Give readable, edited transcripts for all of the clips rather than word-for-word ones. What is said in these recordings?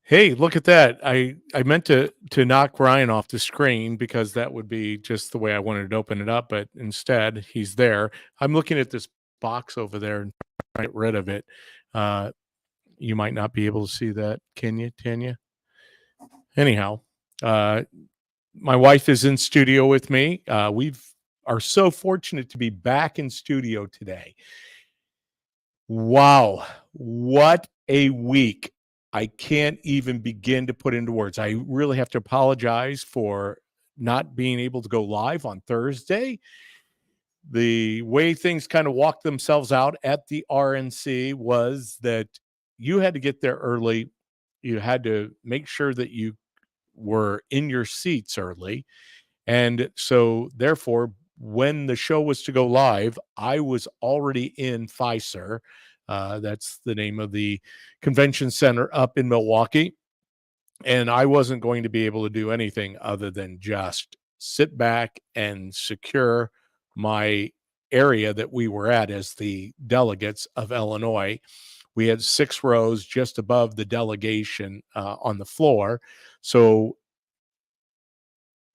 Hey, look at that. I meant to knock Ryan off the screen because that would be just the way I wanted to open it up, but instead he's there. I'm looking at this box over there and trying to get rid of it. Uh, you might not be able to see that, can you, Tanya? Anyhow, uh, my wife is in studio with me. We are so fortunate to be back in studio today. Wow, what a week. I can't even begin to put into words. I really have to apologize for not being able to go live on Thursday. The way things kind of walked themselves out at the RNC was that you had to get there early. You had to make sure that you were in your seats early. And so, therefore, when the show was to go live, I was already in Pfizer. That's the name of the convention center up in Milwaukee. And I wasn't going to be able to do anything other than just sit back and secure my area that we were at as the delegates of Illinois. We had 6 rows just above the delegation on the floor. So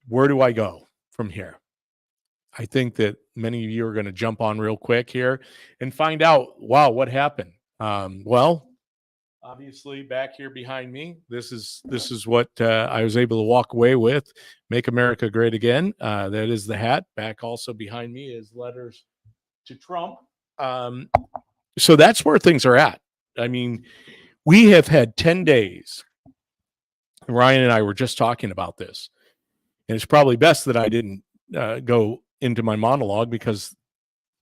where do I go from here? I think that many of you are going to jump on real quick here and find out, wow, what happened? Well, obviously, back here behind me, this is what I was able to walk away with. Make America Great Again. That is the hat. Back also behind me is letters to Trump. So that's where things are at. I mean, we have had 10 days. Ryan and I were just talking about this. And it's probably best that I didn't go into my monologue because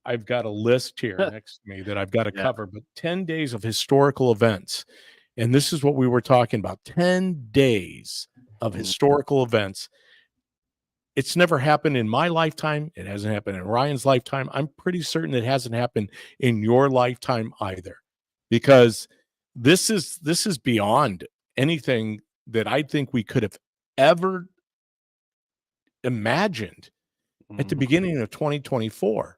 I've got a list here next to me that I've got to cover. But 10 days of historical events. And this is what we were talking about. 10 days of historical events. It's never happened in my lifetime. It hasn't happened in Ryan's lifetime. I'm pretty certain it hasn't happened in your lifetime either. Because this is beyond anything that I think we could have ever imagined at the beginning of 2024.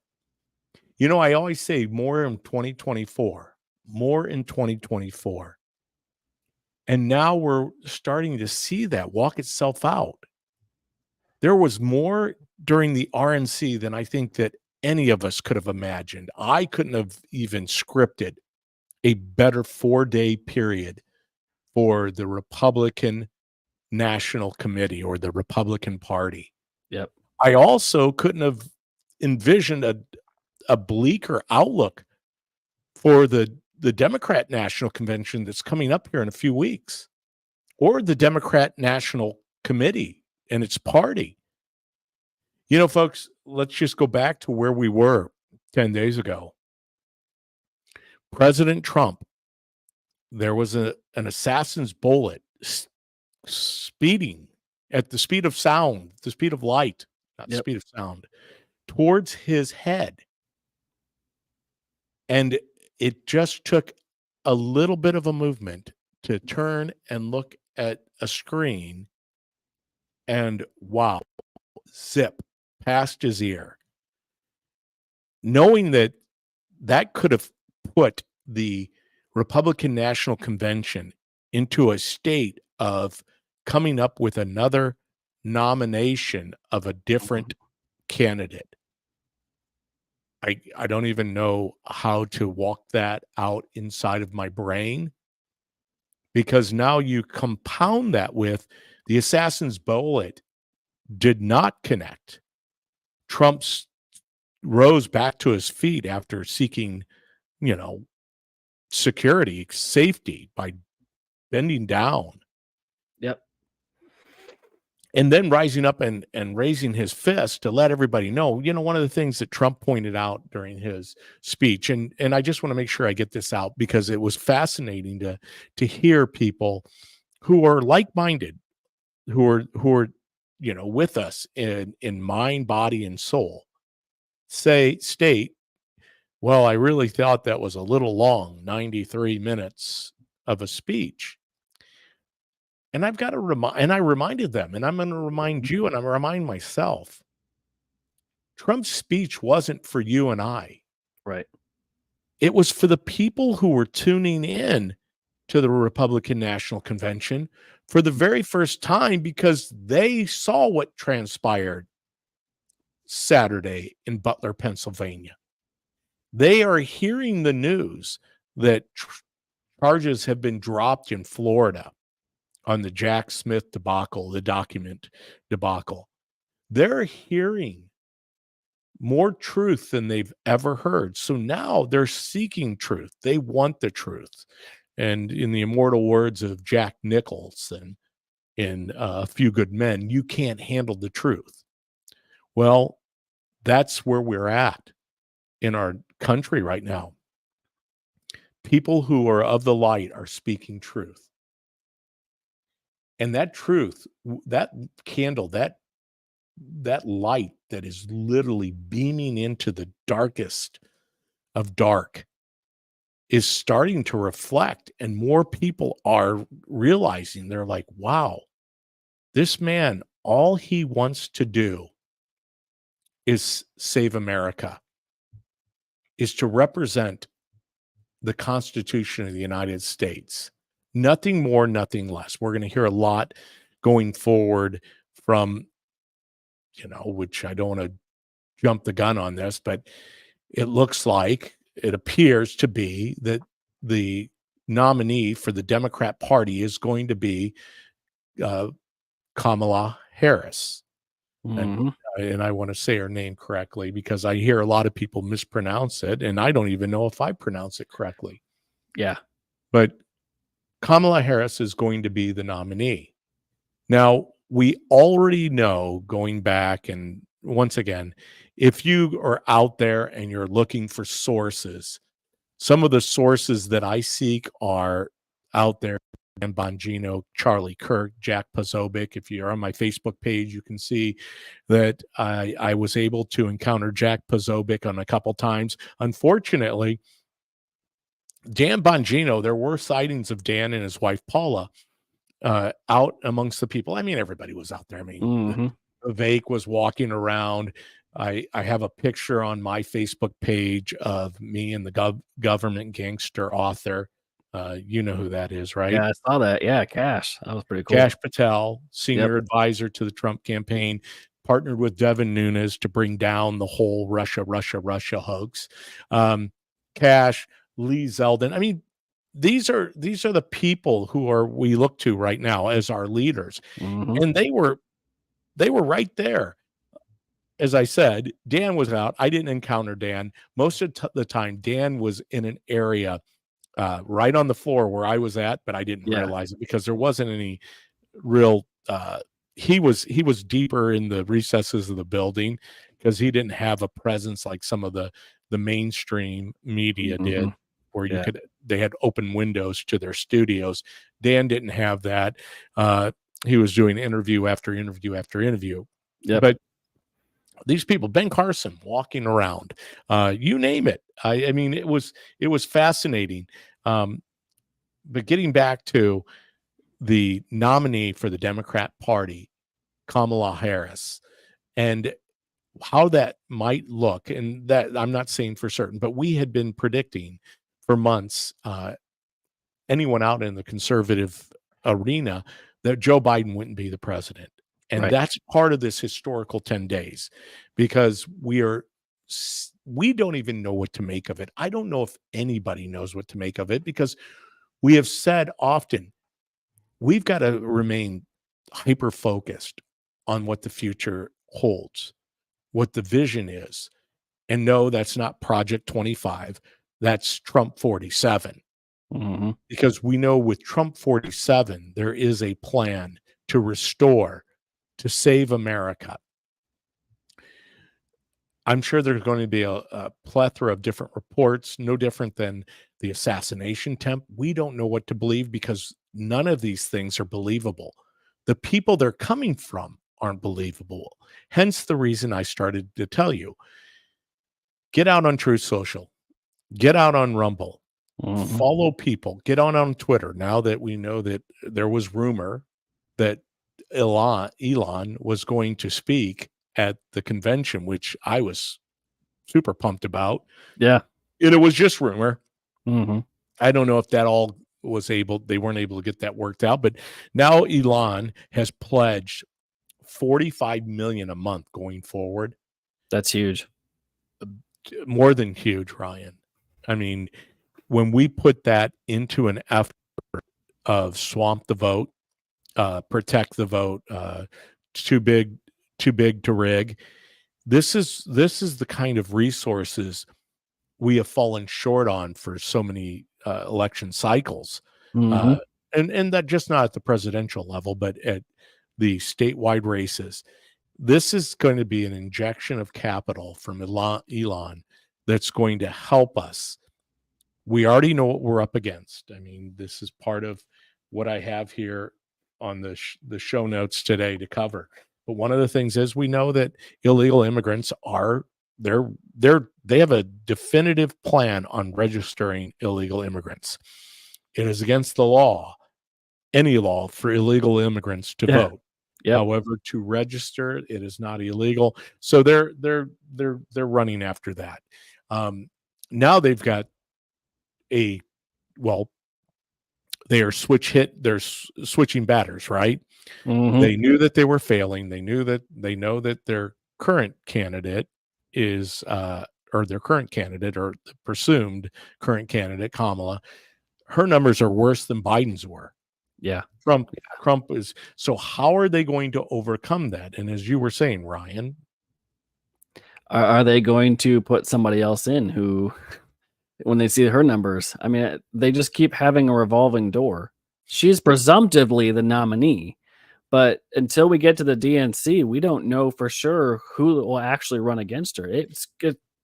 You know, I always say more in 2024, more in 2024. And now we're starting to see that walk itself out. There was more during the RNC than I think that any of us could have imagined. I couldn't have even scripted a better 4-day period for the Republican National Committee or the Republican Party. Yep. I also couldn't have envisioned a bleaker outlook for the Democrat National Convention that's coming up here in a few weeks, or the Democrat National Committee and its party. You know, folks, let's just go back to where we were 10 days ago. President Trump, there was an assassin's bullet speeding at the speed of sound, the speed of light, not the speed of sound, towards his head. And it just took a little bit of a movement to turn and look at a screen and wow, zip past his ear. Knowing that that could have put the Republican National Convention into a state of coming up with another nomination of a different candidate. I don't even know how to walk that out inside of my brain, because now you compound that with the assassin's bullet did not connect. Trump rose back to his feet after seeking, security, safety by bending down. Yep. And then rising up and raising his fist to let everybody know, one of the things that Trump pointed out during his speech, and I just want to make sure I get this out because it was fascinating to hear people who are like-minded, who are with us in mind, body, and soul, state, well, I really thought that was a little long, 93 minutes of a speech. And I've got to I reminded them, and I'm going to remind you, and I'm going to remind myself, Trump's speech wasn't for you and I. Right. It was for the people who were tuning in to the Republican National Convention for the very first time because they saw what transpired Saturday in Butler, Pennsylvania. They are hearing the news that charges have been dropped in Florida on the Jack Smith debacle, the document debacle. They're hearing more truth than they've ever heard. So now they're seeking truth. They want the truth. And in the immortal words of Jack Nicholson in A Few Good Men, you can't handle the truth. Well, that's where we're at in our country right now. People who are of the light are speaking truth. And that truth, that candle, that light that is literally beaming into the darkest of dark is starting to reflect, and more people are realizing, they're like, wow, this man, all he wants to do is save America, is to represent the Constitution of the United States. Nothing more, nothing less. We're going to hear a lot going forward from, which I don't want to jump the gun on this, but it looks like, it appears to be that the nominee for the Democrat Party is going to be Kamala Harris. Mm-hmm. And I want to say her name correctly because I hear a lot of people mispronounce it, and I don't even know if I pronounce it correctly. Yeah. But Kamala Harris is going to be the nominee. Now, we already know, going back, and once again, if you are out there and you're looking for sources, some of the sources that I seek are out there. Dan Bongino, Charlie Kirk, Jack Posobiec. If you're on my Facebook page, you can see that I was able to encounter Jack Posobiec on a couple times. Unfortunately, Dan Bongino, there were sightings of Dan and his wife Paula out amongst the people. I mean, everybody was out there. I mean, Mm-hmm. Vivek was walking around. I have a picture on my Facebook page of me and the government gangster author. You know who that is, right? Yeah, I saw that. Yeah, Cash. That was pretty cool. Kash Patel, senior advisor to the Trump campaign, partnered with Devin Nunes to bring down the whole Russia hoax. Cash, Lee Zeldin. I mean, these are the people who we look to right now as our leaders. Mm-hmm. And they were right there. As I said, Dan was out. I didn't encounter Dan. Most of the time, Dan was in an area right on the floor where I was at, but I didn't realize it because there wasn't any real he was deeper in the recesses of the building because he didn't have a presence like some of the mainstream media did, where they had open windows to their studios. Dan didn't have that. He was doing interview after interview after interview. But these people, Ben Carson walking around, you name it. I mean, it was fascinating. But getting back to the nominee for the Democrat Party, Kamala Harris, and how that might look, and that I'm not saying for certain, but we had been predicting for months, anyone out in the conservative arena, that Joe Biden wouldn't be the president. And that's part of this historical 10 days, because we don't even know what to make of it. I don't know if anybody knows what to make of it, because we have said often, we've got to remain hyper-focused on what the future holds, what the vision is, and no, that's not Project 25. That's Trump 47. Mm-hmm. Because we know with Trump 47, there is a plan to restore, to save America. I'm sure there's going to be a plethora of different reports, no different than the assassination attempt. We don't know what to believe because none of these things are believable. The people they're coming from aren't believable. Hence the reason I started to tell you, get out on Truth Social, get out on Rumble, follow people, get on Twitter. Now that we know that there was rumor that Elon was going to speak at the convention, which I was super pumped about. Yeah. And it was just rumor. Mm-hmm. I don't know if that all they weren't able to get that worked out. But now Elon has pledged $45 million a month going forward. That's huge. More than huge, Ryan. I mean, when we put that into an effort of swamp the vote, protect the vote, too big to rig. This is the kind of resources we have fallen short on for so many election cycles, Mhm. and that just not at the presidential level, but at the statewide races. This is going to be an injection of capital from Elon that's going to help us. We already know what we're up against. I mean, this is part of what I have here on the show notes today to cover. But one of the things is we know that illegal immigrants are they have a definitive plan on registering illegal immigrants. It is against the law, any law, for illegal immigrants to vote. Yep. However, to register, it is not illegal. So they're running after that. Now they've got they're switching batters, right? Mhm. They knew that they were failing. They know that their current candidate is or their current candidate, or the presumed current candidate, Kamala, her numbers are worse than Biden's were. Yeah. Trump is. So how are they going to overcome that? And as you were saying, Ryan, Are they going to put somebody else in who, when they see her numbers, I mean, they just keep having a revolving door. She's presumptively the nominee, but until we get to the DNC, we don't know for sure who will actually run against her.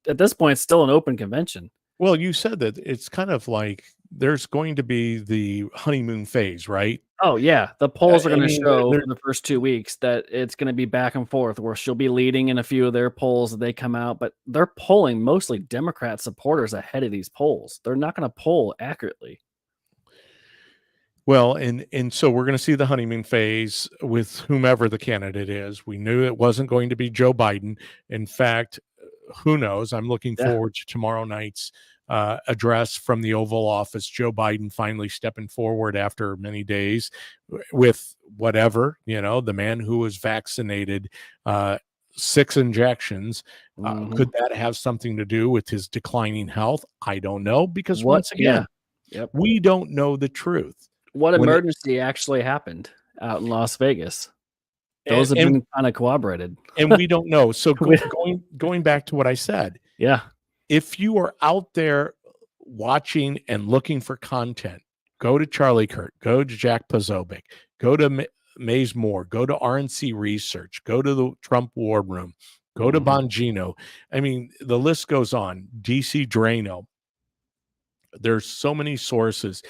At this point, it's still an open convention. well, you said that it's kind of like there's going to be the honeymoon phase, right? Oh yeah, the polls are I going to mean, show for the first 2 weeks that it's going to be back and forth, where she'll be leading in a few of their polls that they come out, but they're polling mostly Democrat supporters ahead of these polls. They're not going to poll accurately. Well, and so we're going to see the honeymoon phase with whomever the candidate is. We knew it wasn't going to be Joe Biden. In fact, who knows? I'm looking Yeah. forward to tomorrow night's address from the Oval Office. Joe Biden finally stepping forward after many days with whatever, the man who was vaccinated 6 injections. Mhm. Could that have something to do with his declining health? I don't know, because What? once again, Yep. we don't know the truth. What When it- emergency actually happened out in Las Vegas? Those have and been kind of corroborated. and we don't know. So We- going back to what I said, Yeah. if you are out there watching and looking for content, go to Charlie Kirk, go to Jack Posobiec, go to Maze Moore, go to RNC Research, go to the Trump War Room, go to Mhm. Bongino. I mean, the list goes on. DC Drano. There's so many sources,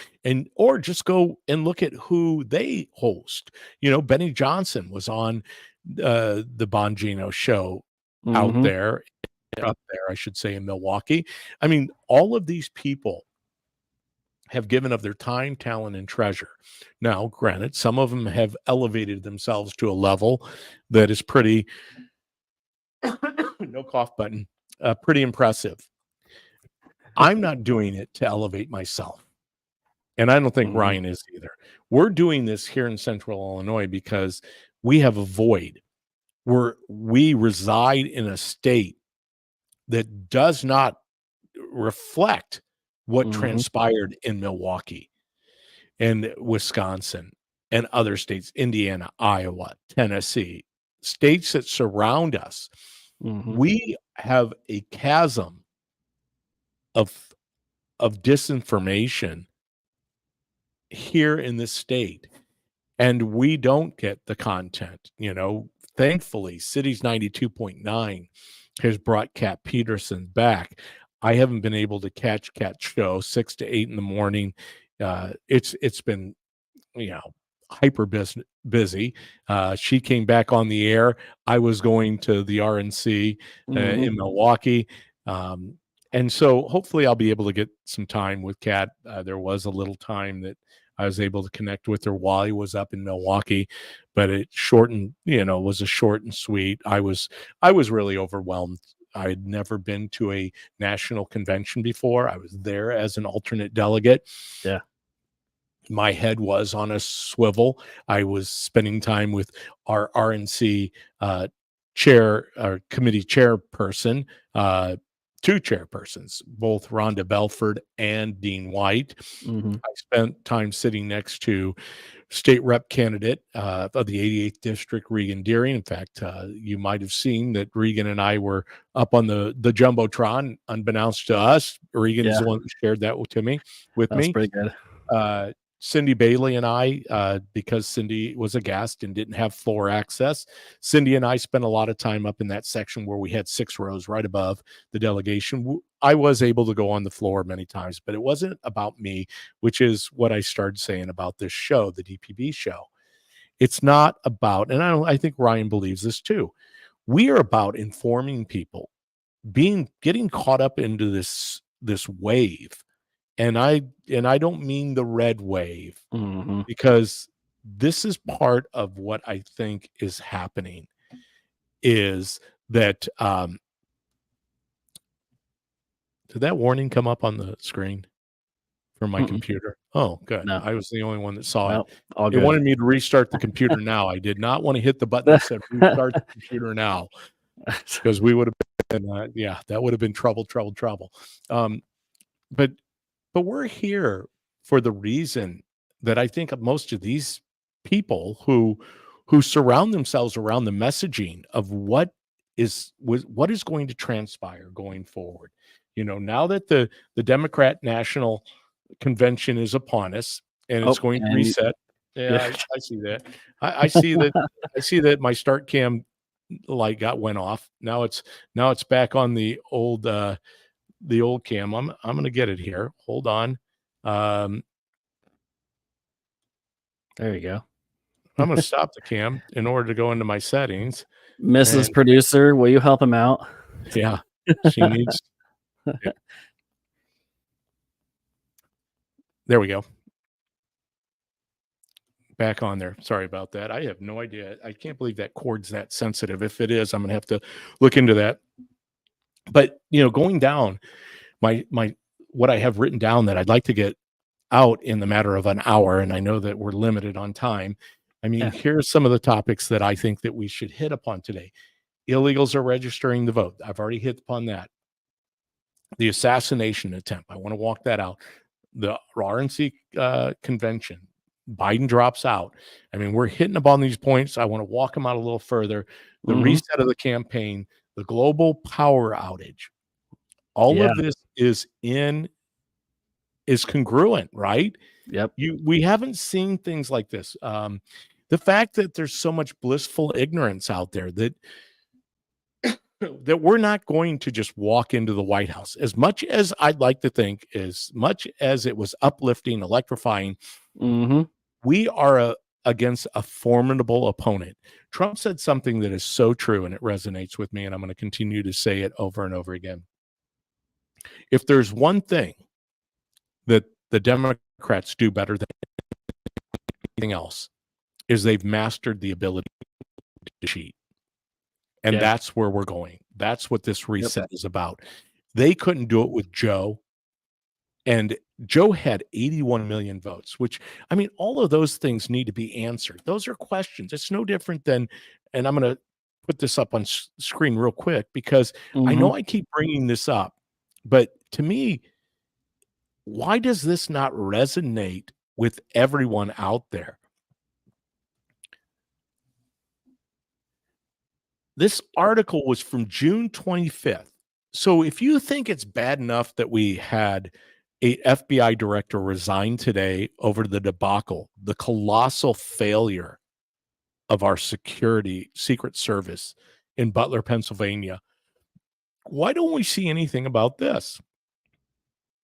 or just go and look at who they host. Benny Johnson was on the Bongino show out Mhm. there, up there, I should say, in Milwaukee. I mean, all of these people have given of their time, talent, and treasure. Now, granted, some of them have elevated themselves to a level that is pretty, no cough button, pretty impressive. I'm not doing it to elevate myself. And I don't think Mhm. Ryan is either. We're doing this here in Central Illinois because we have a void where we reside in a state that does not reflect what Mhm. transpired in Milwaukee and Wisconsin and other states, Indiana, Iowa, Tennessee, states that surround us. Mhm. We have a chasm of disinformation here in this state, and we don't get the content. Thankfully, Cities 92.9 has brought Kat Peterson back. I haven't been able to catch Kat's show 6 to 8 in the morning. It's been hyper busy. She came back on the air. I was going to the RNC Mhm. in Milwaukee. And so hopefully I'll be able to get some time with Kat. There was a little time that I was able to connect with her while I was up in Milwaukee, but it was a short and sweet. I was really overwhelmed. I had never been to a national convention before. I was there as an alternate delegate. Yeah. my head was on a swivel. I was spending time with our RNC chair or committee chairperson, two chairpersons, both Rhonda Belford and Dean White. Hmm. I spent time sitting next to state rep candidate of the 88th district, Regan Deering. In fact, you might have seen that Regan and I were up on the jumbotron, unbeknownst to us. Regan is Yeah, the one who shared that with me. that's pretty good. Cindy Bailey and I, because Cindy was a guest and didn't have floor access, Cindy and I spent a lot of time up in that section where we had 6 rows right above the delegation. I was able to go on the floor many times, but it wasn't about me, which is what I started saying about this show, the DPB show. It's not about, and I think Ryan believes this too. We are about informing people, getting caught up into this wave. And I don't mean the red wave, Hmm. because this is part of what I think is happening is that did that warning come up on the screen from my Mm-mm. computer? Oh, good. No, I was the only one that saw well, it. all It good. wanted me to restart the computer now. I did not want to hit the button that said restart the computer now, because we would have been yeah, that would have been trouble. But we're here for the reason that I think of most of these people who surround themselves around the messaging of what is going to transpire going forward. Now that the Democrat National Convention is upon us and it's Oh, going to and reset. Yeah, yeah, I see that. I see that. I see that my start cam light went off. Now it's back on the old cam. I'm going to get it here. Hold on. Um, there you go. I'm going to stop the cam in order to go into my settings. Mrs. And Producer, will you help him out? yeah, she needs. Yeah. There we go. Back on there. Sorry about that. I have no idea. I can't believe that cord's that sensitive. If it is, I'm going to have to look into that. But going down my what I have written down that I'd like to get out in the matter of an hour, and I know that we're limited on time. I mean, Yeah. here's some of the topics that I think that we should hit upon today. Illegals are registering to vote. I've already hit upon that. The assassination attempt. I want to walk that out. The RNC convention. Biden drops out. I mean, we're hitting upon these points. I want to walk them out a little further. The Mhm. reset of the campaign, the global power outage. All Yeah. of this is congruent, right? Yep. We haven't seen things like this. The fact that there's so much blissful ignorance out there that we're not going to just walk into the White House. As much as I'd like to think, as much as it was uplifting, electrifying, Mhm. we are against a formidable opponent. Trump said something that is so true, and it resonates with me, and I'm going to continue to say it over and over again. If there's one thing that the Democrats do better than anything else, is they've mastered the ability to cheat. And Yeah. that's where we're going. That's what this reset is about. They couldn't do it with Joe. And Joe had 81 million votes, which, I mean, all of those things need to be answered. Those are questions. It's no different than, and I'm going to put this up on screen real quick because I Mhm. know I keep bringing this up, but to me, why does this not resonate with everyone out there? This article was from June 25th. So if you think it's bad enough that we had a FBI director resign today over the debacle, the colossal failure of our secret service in Butler, Pennsylvania, why don't we see anything about this?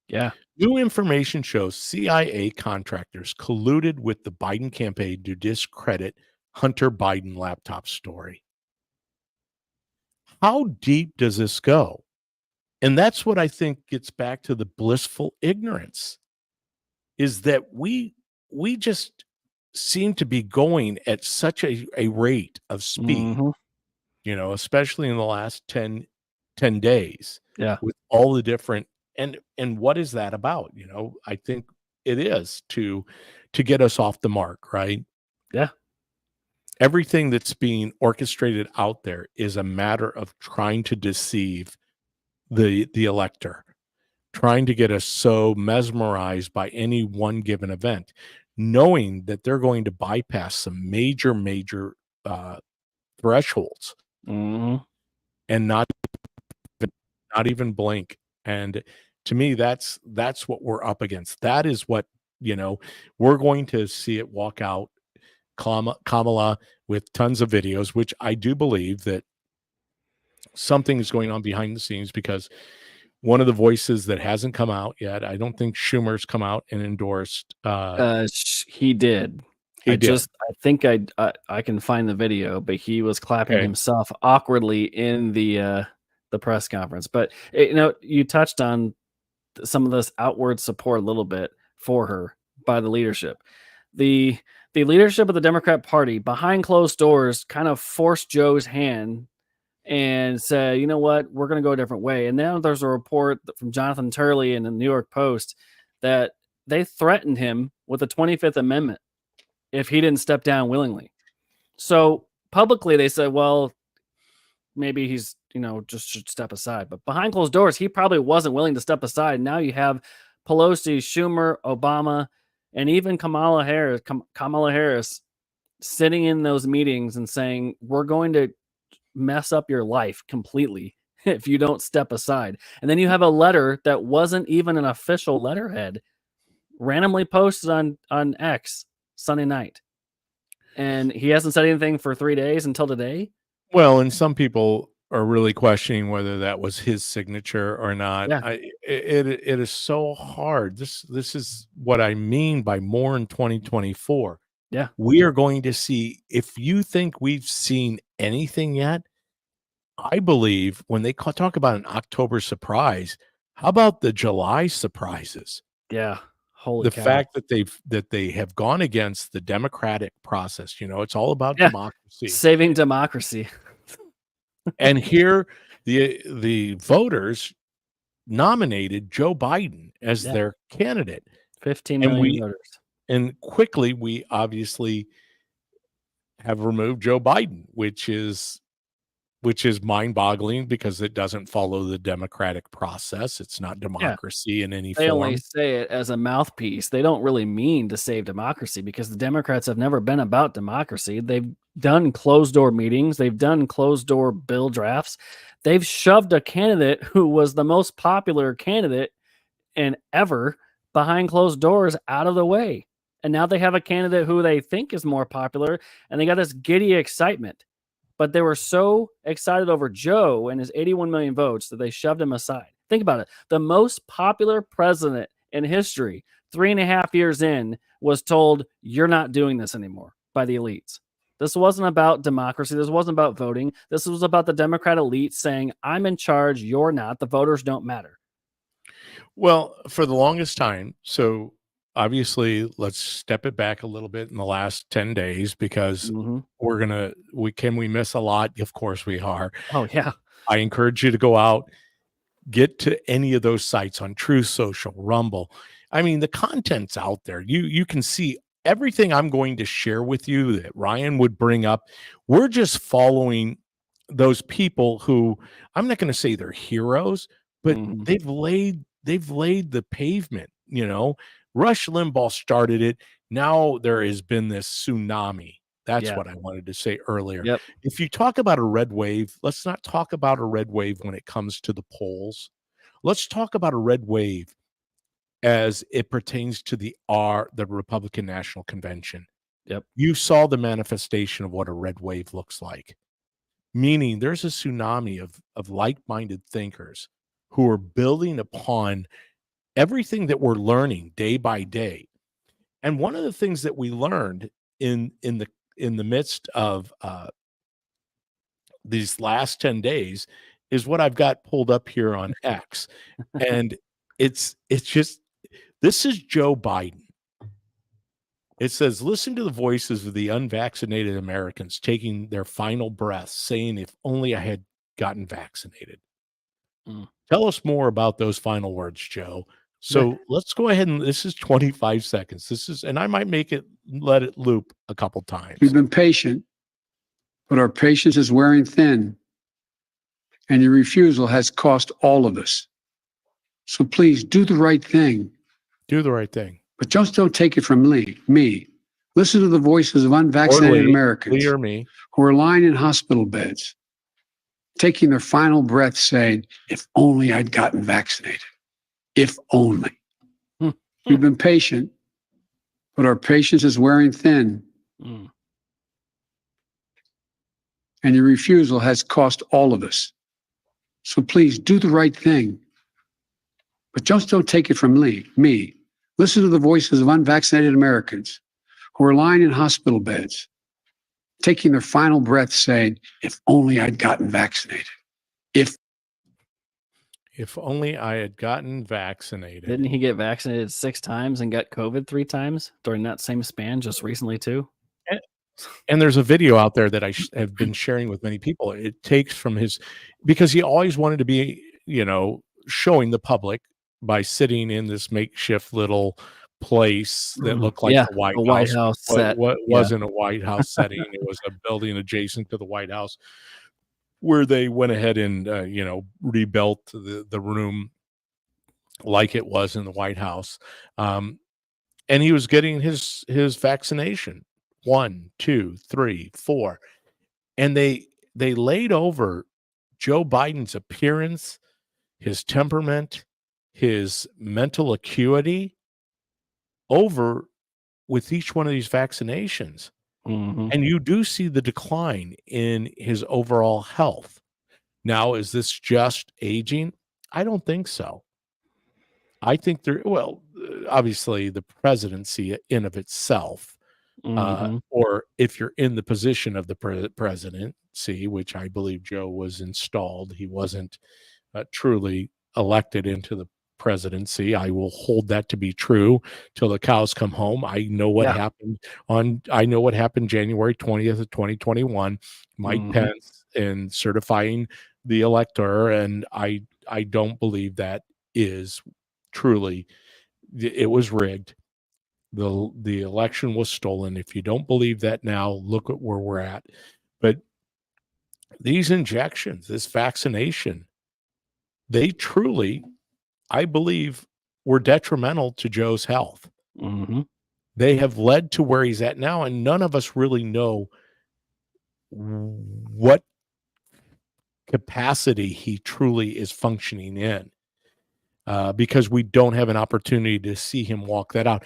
Yeah. New information shows CIA contractors colluded with the Biden campaign to discredit Hunter Biden laptop story. How deep does this go? And that's what I think gets back to the blissful ignorance, is that we just seem to be going at such a rate of speed, Mhm. especially in the last 10 days Yeah. with all the different, and what is that about? I think it is to get us off the mark, right? Yeah. Everything that's being orchestrated out there is a matter of trying to deceive the elector, trying to get us so mesmerized by any one given event, knowing that they're going to bypass some major thresholds Hmm. and not even blink. And to me, that's what we're up against. That is what, we're going to see it walk out Kamala with tons of videos, which I do believe that something is going on behind the scenes, because one of the voices that hasn't come out yet, I don't think Schumer's come out and endorsed. He did. He did. I think I can find the video, but he was clapping Okay. himself awkwardly in the press conference. But you touched on some of this outward support a little bit for her by the leadership. The leadership of the Democrat Party behind closed doors kind of forced Joe's hand and said, you know what, we're going to go a different way. And now there's a report from Jonathan Turley in the New York Post that they threatened him with the 25th Amendment if he didn't step down willingly. So publicly they said, well, maybe he's, just should step aside. But behind closed doors, he probably wasn't willing to step aside. Now you have Pelosi, Schumer, Obama, and even Kamala Harris sitting in those meetings and saying, we're going to mess up your life completely if you don't step aside. And then you have a letter that wasn't even an official letterhead randomly posted on X Sunday night. And he hasn't said anything for 3 days until today. Well, and some people are really questioning whether that was his signature or not. Yeah. It is so hard. This is what I mean by more in 2024. Yeah. We are going to see, if you think we've seen anything yet, I believe when they talk about an October surprise, how about the July surprises? Yeah. Holy The cow. fact that they have gone against the democratic process, it's all about Yeah. democracy. Saving democracy. And here the voters nominated Joe Biden as their candidate. 15 And million voters. And quickly we obviously have removed Joe Biden, which is mind-boggling, because it doesn't follow the democratic process. It's not democracy in any They form. only say it as a mouthpiece. They don't really mean to save democracy, because the Democrats have never been about democracy. They've done closed door meetings. They've done closed door bill drafts. They've shoved a candidate who was the most popular candidate in ever behind closed doors out of the way. And now they have a candidate who they think is more popular, and they got this giddy excitement. But they were so excited over Joe and his 81 million votes that they shoved him aside. Think about it. The most popular president in history, 3.5 years in, was told, you're not doing this anymore by the elites. This wasn't about democracy. This wasn't about voting. This was about the Democrat elite saying, I'm in charge. You're not. The voters don't matter. Well, for the longest time, so obviously let's step it back a little bit in the last 10 days, because we miss a lot? Of course we are. Oh, yeah. I encourage you to go out, get to any of those sites on Truth Social, Rumble. I mean, the content's out there. You can see everything I'm going to share with you that Ryan would bring up. We're just following those people who, I'm not going to say they're heroes, but they've laid the pavement. Rush Limbaugh started it. Now there has been this tsunami. That's what I wanted to say earlier. Yep. If you talk about a red wave, let's not talk about a red wave when it comes to the polls. Let's talk about a red wave as it pertains to the Republican National Convention. Yep. You saw the manifestation of what a red wave looks like, meaning there's a tsunami of like-minded thinkers who are building upon everything that we're learning day by day. And one of the things that we learned in the midst of these last 10 days is what I've got pulled up here on X. And it's just, this is Joe Biden. It says, listen to the voices of the unvaccinated Americans taking their final breaths, saying, if only I had gotten vaccinated. Tell us more about those final words, Joe. So let's go ahead and this is 25 seconds. And I might let it loop a couple times. We've been patient, but our patience is wearing thin, and your refusal has cost all of us. So please do the right thing. Do the right thing. But just don't take it from me. Listen to the voices of unvaccinated Americans or me, who are lying in hospital beds, taking their final breath saying, if only I'd gotten vaccinated. If only. We've been patient, but our patience is wearing thin. Mm. And your refusal has cost all of us. So please do the right thing. But just don't take it from me. Listen to the voices of unvaccinated Americans who are lying in hospital beds, taking their final breath saying, if only I'd gotten vaccinated. If only I had gotten vaccinated. Didn't he get vaccinated 6 times and got COVID 3 times during that same span just recently too? And there's a video out there that I have been sharing with many people. It takes from because he always wanted to be, showing the public by sitting in this makeshift little place that looked like the White House set. What wasn't a White House setting. It was a building adjacent to the White House where they went ahead and, rebuilt the room like it was in the White House. And he was getting his vaccination. 1, 2, 3, 4. And they laid over Joe Biden's appearance, his temperament, his mental acuity over with each one of these vaccinations. Mm-hmm. And you do see the decline in his overall health. Now, is this just aging? I don't think so. I think obviously the presidency in of itself, or if you're in the position of the presidency, which I believe Joe was installed, he wasn't truly elected into the presidency. I will hold that to be true till the cows come home. I know what happened January 20th of 2021, Mike Pence and certifying the elector. And I don't believe that is truly, it was rigged. The election was stolen. If you don't believe that now, look at where we're at. But these injections, this vaccination, they truly, I believe, were detrimental to Joe's health. Mm-hmm. They have led to where he's at now, and none of us really know what capacity he truly is functioning in, because we don't have an opportunity to see him walk that out.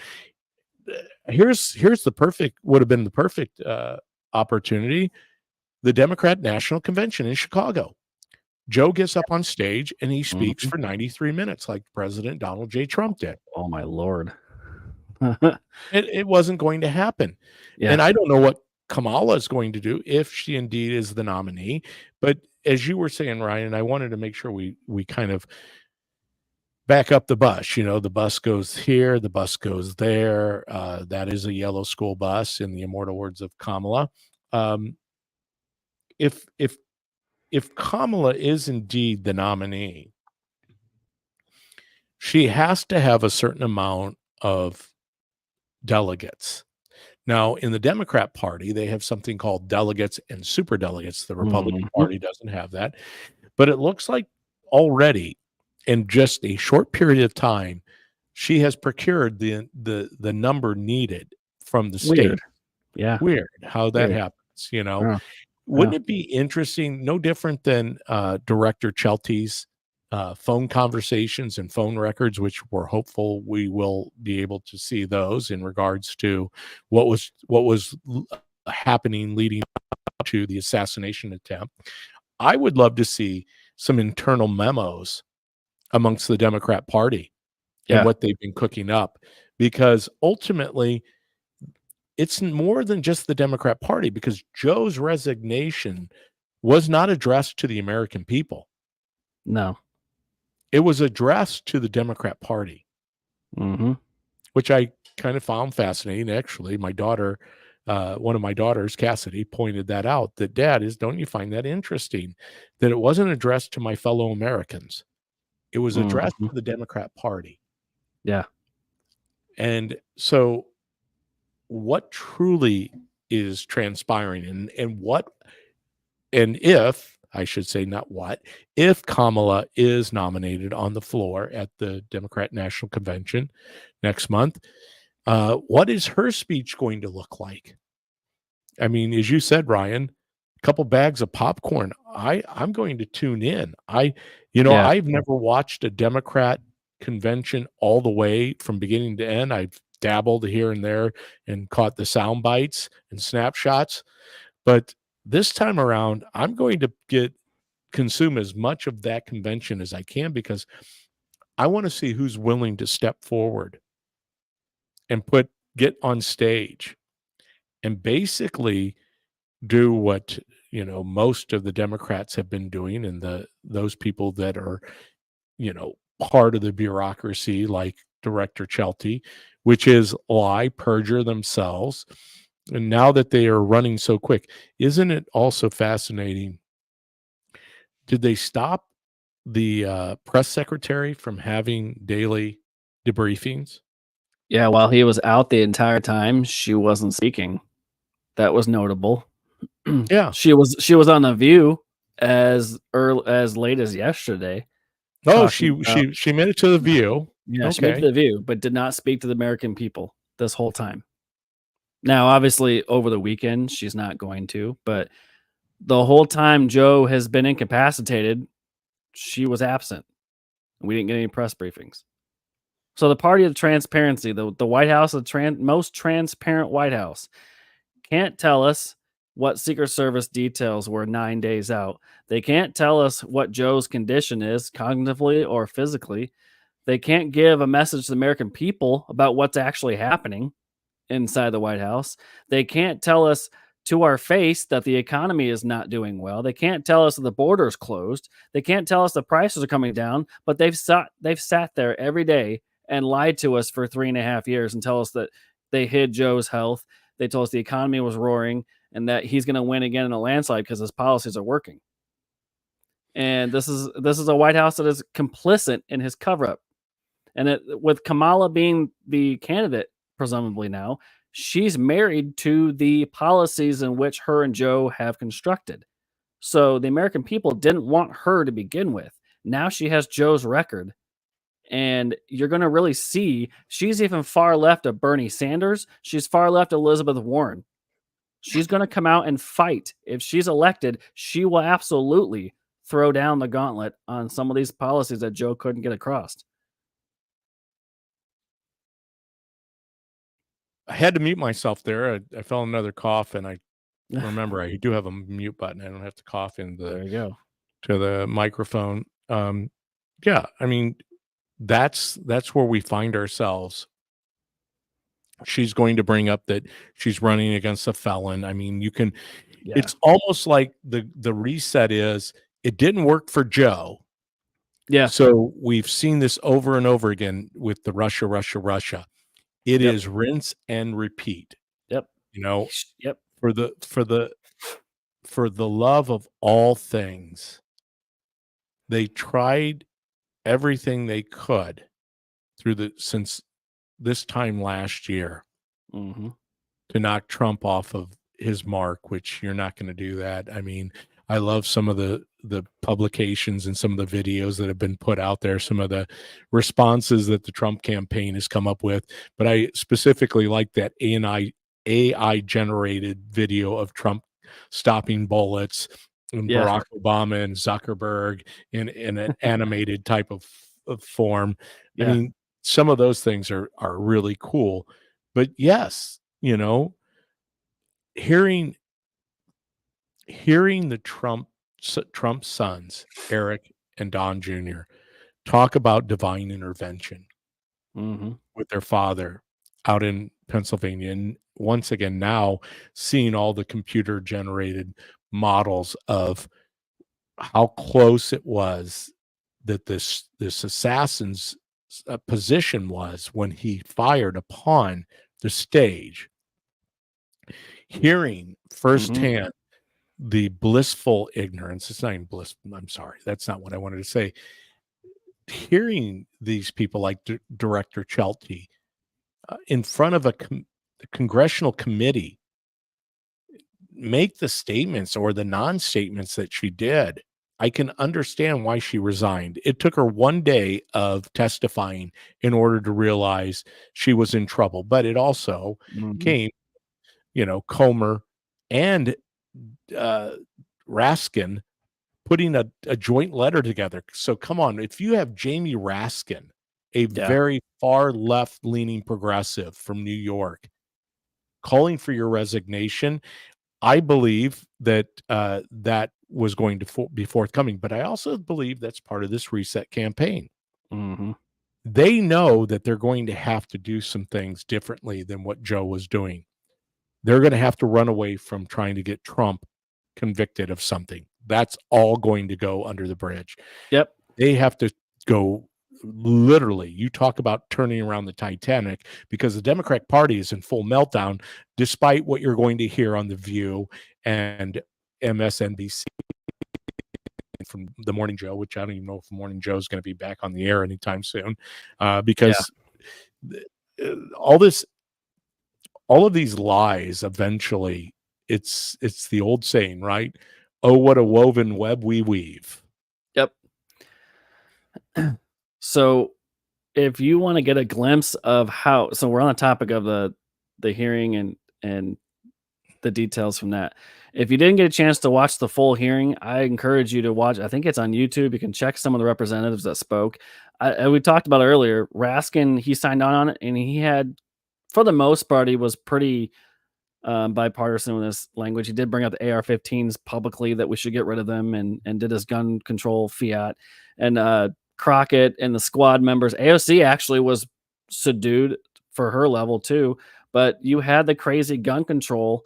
Here's would have been the perfect opportunity. The Democrat National Convention in Chicago. Joe gets up on stage and he speaks for 93 minutes like President Donald J. Trump did. Oh, my Lord. It wasn't going to happen. Yeah. And I don't know what Kamala is going to do if she indeed is the nominee. But as you were saying, Ryan, I wanted to make sure we kind of back up the bus. The bus goes here, the bus goes there. That is a yellow school bus, in the immortal words of Kamala. If Kamala is indeed the nominee, she has to have a certain amount of delegates. Now, in the Democrat Party, they have something called delegates and superdelegates. The Republican Party doesn't have that. But it looks like already, in just a short period of time, she has procured the number needed from the state. Weird. Yeah. Weird how that happens, Wouldn't it be interesting, no different than Director Chelty's phone conversations and phone records, which we're hopeful we will be able to see those in regards to what was happening leading up to the assassination attempt. I would love to see some internal memos amongst the Democrat Party and what they've been cooking up, because ultimately it's more than just the Democrat Party, because Joe's resignation was not addressed to the American people. No. It was addressed to the Democrat Party, which I kind of found fascinating. Actually, my daughter, one of my daughters, Cassidy, pointed that out, that don't you find that interesting, that it wasn't addressed to my fellow Americans? It was addressed to the Democrat Party. Yeah. And so what truly is transpiring, and if I should say, not what, if Kamala is nominated on the floor at the Democrat National Convention next month, what is her speech going to look like? I mean, as you said, Ryan, a couple bags of popcorn. I'm going to tune in. Yeah. I've never watched a Democrat convention all the way from beginning to end. I've dabbled here and there and caught the sound bites and snapshots, but this time around, I'm going to consume as much of that convention as I can, because I want to see who's willing to step forward and get on stage and basically do what most of the Democrats have been doing, and those people that are part of the bureaucracy, like Director Shelty, which is lie, perjure themselves. And now that they are running so quick, isn't it also fascinating? Did they stop the press secretary from having daily debriefings? Yeah. While he was out the entire time, she wasn't speaking. That was notable. Yeah. She was on The View as late as yesterday. Oh, talking about- she made it to the View. Yeah, she made it Okay. to The View, but did not speak to the American people this whole time. Now, obviously, over the weekend, she's not going to, but the whole time Joe has been incapacitated, she was absent. We didn't get any press briefings. So the party of transparency, the White House, the most transparent White House, can't tell us what Secret Service details were 9 days out. They can't tell us what Joe's condition is, cognitively or physically. They can't give a message to the American people about what's actually happening inside the White House. They can't tell us to our face that the economy is not doing well. They can't tell us that the border is closed. They can't tell us the prices are coming down, but they've sat there every day and lied to us for 3.5 years and tell us that they hid Joe's health. They told us the economy was roaring and that he's going to win again in a landslide because his policies are working. And this is a White House that is complicit in his cover up. And with Kamala being the candidate, presumably now, she's married to the policies in which her and Joe have constructed. So the American people didn't want her to begin with. Now she has Joe's record. And you're going to really see she's even far left of Bernie Sanders. She's far left of Elizabeth Warren. She's going to come out and fight. If she's elected, she will absolutely throw down the gauntlet on some of these policies that Joe couldn't get across. I had to mute myself there. I felt another cough, and I remember I do have a mute button. I don't have to cough There you go. to the microphone. Yeah, I mean, that's where we find ourselves. She's going to bring up that she's running against a felon. I mean, Yeah. it's almost like the reset is, it didn't work for Joe. Yeah. So we've seen this over and over again with the Russia. It Yep. is rinse and repeat. Yep. Yep. For the love of all things, they tried everything they could since this time last year Mm-hmm. to knock Trump off of his mark, which you're not going to do that. I mean, I love some of the publications and some of the videos that have been put out there, some of the responses that the Trump campaign has come up with, but I specifically like that AI generated video of Trump stopping bullets and Yeah. Barack Obama and Zuckerberg in an animated type of form. I Yeah. mean, some of those things are really cool. But yes, hearing the Trump sons, Eric and Don Jr., talk about divine intervention Mm-hmm. with their father out in Pennsylvania, and once again now seeing all the computer generated models of how close it was that this assassin's position was when he fired upon the stage, hearing firsthand the blissful ignorance. It's not even bliss. I'm sorry. That's not what I wanted to say. hearing these people like Director Chelty in front of a congressional committee make the statements or the non-statements that she did, I can understand why she resigned. It took her one day of testifying in order to realize she was in trouble, but it also came, Comer and Raskin putting a joint letter together. So come on, if you have Jamie Raskin, a very far left-leaning progressive from New York, calling for your resignation, I believe that that was going to be forthcoming. But I also believe that's part of this reset campaign. They know that they're going to have to do some things differently than what Joe was doing. They're going to have to run away from trying to get Trump convicted of something. That's all going to go under the bridge. Yep. They have to go literally. You talk about turning around the Titanic, because the Democratic Party is in full meltdown, despite what you're going to hear on The View and MSNBC from the Morning Joe, which I don't even know if Morning Joe is going to be back on the air anytime soon, because all of these lies, eventually, it's the old saying, right? Oh, what a woven web we weave. Yep. So if you want to get a glimpse of how, so we're on the topic of the hearing and the details from that. If you didn't get a chance to watch the full hearing, I encourage you to watch. I think it's on YouTube. You can check some of the representatives that spoke. We talked about it earlier. Raskin, he signed on it, and he had, for the most part, he was pretty bipartisan with this language. He did bring up the AR-15s publicly, that we should get rid of them, and did his gun control fiat. And Crockett and the squad members, AOC actually was subdued for her level too, but you had the crazy gun control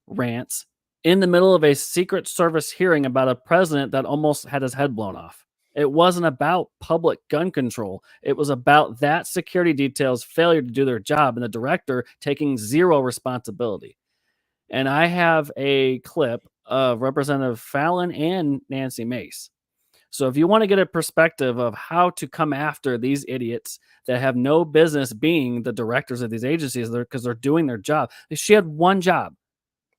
rants in the middle of a Secret Service hearing about a president that almost had his head blown off. It wasn't about public gun control. It was about that security detail's failure to do their job and the director taking zero responsibility. And I have a clip of Representative Fallon and Nancy Mace. So if you want to get a perspective of how to come after these idiots that have no business being the directors of these agencies, because they're doing their job. She had one job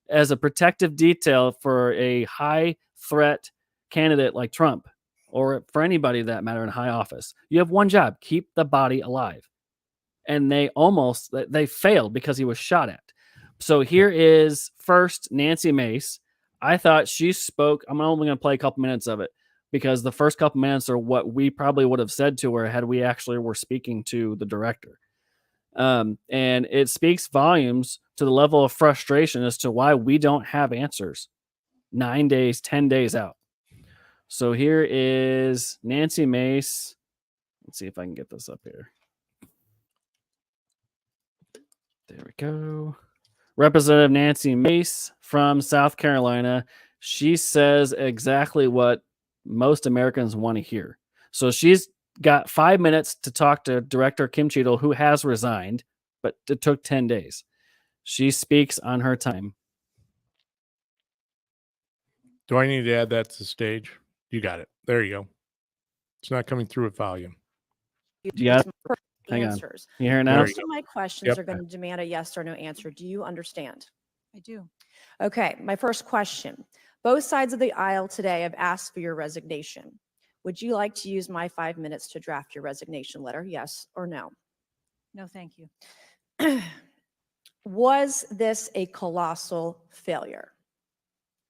as a protective detail for a high threat candidate like Trump, or for anybody that matter in high office. You have one job: keep the body alive. And they failed because he was shot at. So here is first Nancy Mace. I thought she spoke. I'm only going to play a couple minutes of it, because the first couple minutes are what we probably would have said to her had we actually were speaking to the director. And it speaks volumes to the level of frustration as to why we don't have answers 9 days, 10 days out. So here is Nancy Mace. Let's see if I can get this up here. There we go. Representative Nancy Mace from South Carolina. She says exactly what most Americans want to hear. So she's got 5 minutes to talk to Director Kim Cheadle, who has resigned, but it took 10 days. She speaks on her time. Do I need to add that to the stage? You got it. There you go. It's not coming through with volume. You got it? Hang answers. on. You hear it now? Most of my questions Yep. are going to demand a yes or no answer. Do you understand? I do. Okay, my first question. Both sides of the aisle today have asked for your resignation. Would you like to use my 5 minutes to draft your resignation letter? Yes or no? No, thank you. Was this a colossal failure?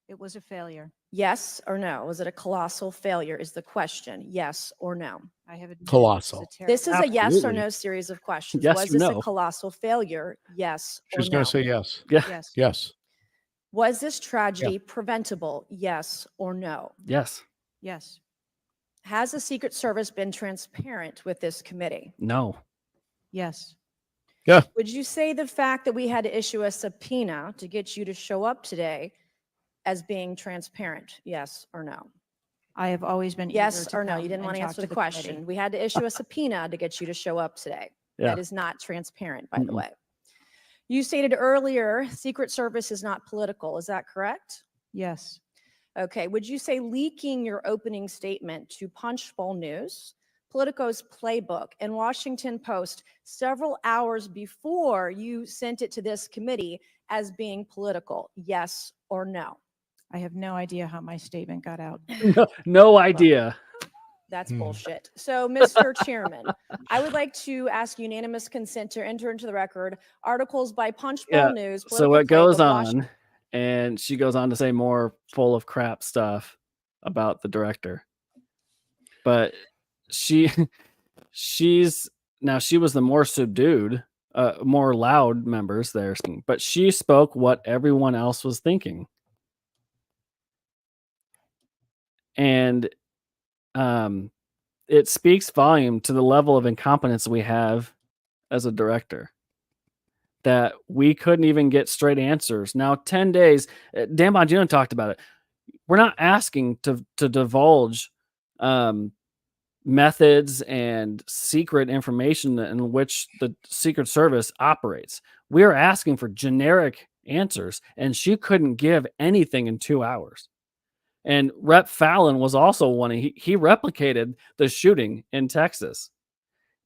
It was a failure. Yes or no? Was it a colossal failure is the question. Yes or no? I have admitted Colossal. It's a terrible. This is a yes or Absolutely. no series of questions. Yes Was or this no? a colossal failure? Yes or She's no? going to say yes. Yeah. Yes. Yes. Was this tragedy preventable? Yes or no? Yes. Yes. Has the Secret Service been transparent with this committee? No. Yes. Would you say the fact that we had to issue a subpoena to get you to show up today as being transparent? Yes or no? I have always been eager Yes to or no? come You didn't and want to talk answer to the committee. question. We had to issue a subpoena to get you to show up today. Yeah. That is not transparent, by the Mm-mm. way. You stated earlier, Secret Service is not political. Is that correct? Yes. Okay. Would you say leaking your opening statement to Punchbowl News Politico's playbook in Washington Post several hours before you sent it to this committee as being political? Yes or no? I have no idea how my statement got out. No idea. That's Hmm. bullshit. So, Mr. Chairman, I would like to ask unanimous consent to enter into the record articles by Punchbowl Yeah, News. So Political it goes Playbook, Washington- on, and she goes on to say more full of crap stuff about the director. But she she was the more subdued, more loud members there, but she spoke what everyone else was thinking. And it speaks volume to the level of incompetence we have as a director, that we couldn't even get straight answers. Now, 10 days, Dan Bongino talked about it. We're not asking to divulge methods and secret information in which the Secret Service operates. We are asking for generic answers, and she couldn't give anything in 2 hours. And Rep. Fallon was also one. He replicated the shooting in Texas,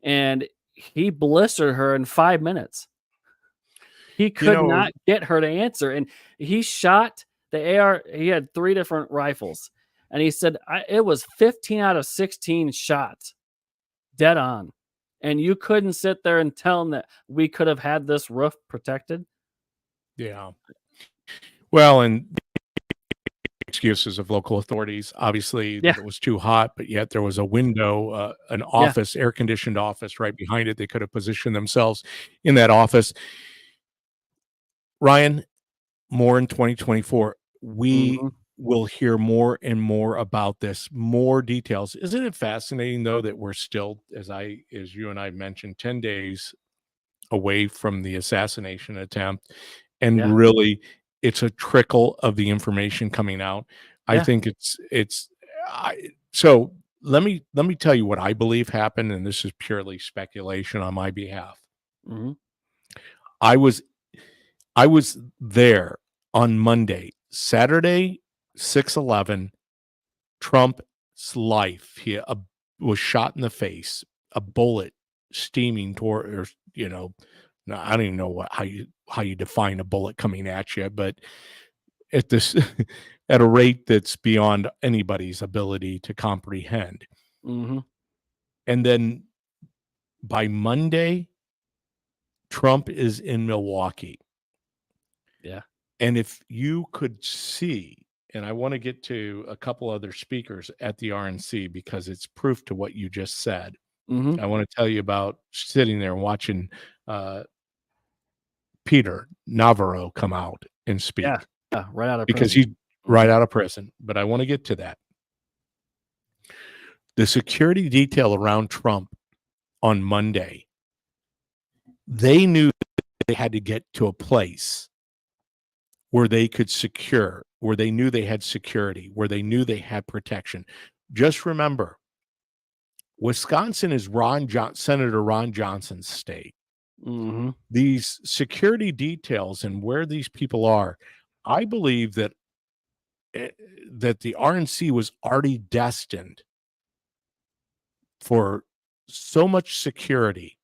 and he blistered her in 5 minutes. He could not get her to answer, and he shot the AR. He had 3 different rifles, and he said it was 15 out of 16 shots, dead on. And you couldn't sit there and tell him that we could have had this roof protected. Yeah. Well, and excuses of local authorities, obviously, that it was too hot, but yet there was a window, an office, air-conditioned office right behind it. They could have positioned themselves in that office. Ryan, more in 2024. We will hear more and more about this, more details. Isn't it fascinating, though, that we're still, as you and I mentioned, 10 days away from the assassination attempt, and really it's a trickle of the information coming out. I think so let me tell you what I believe happened, and this is purely speculation on my behalf. I was there on Monday. Saturday, 6/11, Trump's life. He was shot in the face, a bullet steaming toward, or I don't even know how you define a bullet coming at you, but at this at a rate that's beyond anybody's ability to comprehend. And then by Monday, Trump is in Milwaukee. Yeah. And if you could see, and I want to get to a couple other speakers at the RNC because it's proof to what you just said. I want to tell you about sitting there and watching Peter Navarro come out and speak. Yeah, right out of because prison. he's right out of prison. But I want to get to that. The security detail around Trump on Monday, they knew they had to get to a place where they could secure, where they knew they had security, where they knew they had protection. Just remember, Wisconsin is Senator Ron Johnson's state. These security details and where these people are, I believe that the RNC was already destined for so much security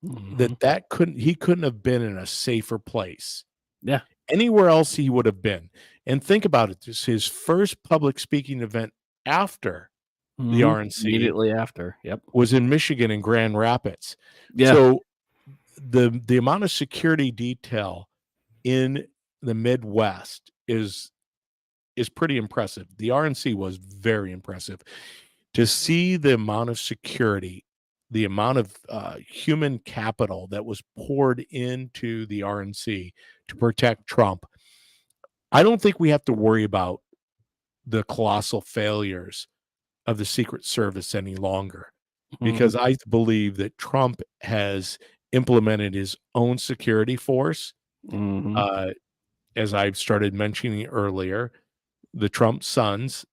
that he couldn't have been in a safer place. Yeah. Anywhere else he would have been. And think about it. This is his first public speaking event after the RNC. Immediately after. Yep. Was in Michigan in Grand Rapids. Yeah. So the amount of security detail in the Midwest is pretty impressive. The RNC was very impressive. To see the amount of security, the amount of human capital that was poured into the RNC to protect Trump, I don't think we have to worry about the colossal failures of the Secret Service any longer, because I believe that Trump has implemented his own security force. As I've started mentioning earlier, the Trump sons